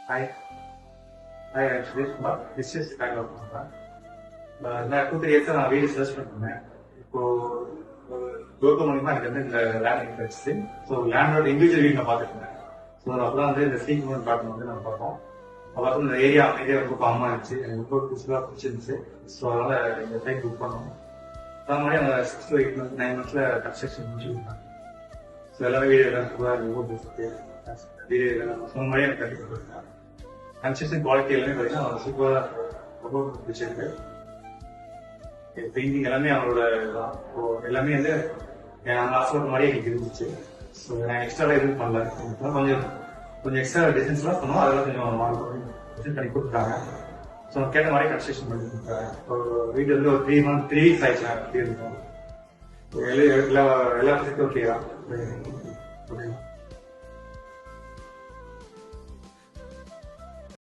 Hi, hi, I'm Suresh Kumar. This is Bangalore Kumar. நான் 2-3 years நான் வீடு search பண்ணிருந்தேன். இப்போ குரோக்கர் மூலியமா எனக்கு வந்து இந்த லேண்ட் கிடைச்சிச்சு. ஸோ லேண்டோட இண்டிவிஜுவல் வீடு நான் பார்த்துட்டு இருந்தேன். ஸோ அப்பதான் வந்து இந்த ஸ்டீக் கார்டன் வந்து நம்ம பார்த்தோம். அப்போ இந்த ஏரியா ரொம்ப காமாக இருந்துச்சு, எனக்கு ரொம்ப புதுசாக பிடிச்சிருந்துச்சு. ஸோ அதனால இந்த சைட் புக் பண்ணோம். அது மாதிரி அந்த 6 to 8 months 9 months construction முடிச்சுருக்காங்க. So எல்லாமே வீடு எல்லாம் வீடு சொன்ன மாதிரி எனக்கு கட்டி கொடுத்துருக்காங்க. கன்ஸ்ட்ரக்ஷன் குவாலிட்டி எல்லாமே பார்த்தீங்கன்னா சூப்பராக ரொம்ப பிடிச்சிருக்கு. பெயிண்டிங் எல்லாமே அவங்களோட எல்லாமே வந்து நாங்கள் ஆசைப்பட்ட மாதிரியே எனக்கு இருந்துச்சு. ஸோ நான் எக்ஸ்ட்ரா எதுவும் பண்ணல, கொஞ்சம் எக்ஸ்ட்ரா டிசைன்ஸ்லாம் சொன்னோம், அதெல்லாம் கொஞ்சம் டிசைன் பண்ணி கொடுத்துட்டாங்க. ஸோ கேட்ட மாதிரி கன்ஸ்ட்ரக்ஷன் பண்ணி கொடுத்தாங்க. இப்போ வீடு வந்து ஒரு 3 weeks ஆயிடுச்சு நாங்கள் எப்படி இருந்தோம். எல்லா ஃபெசிலிட்டியும் ஓகேயா?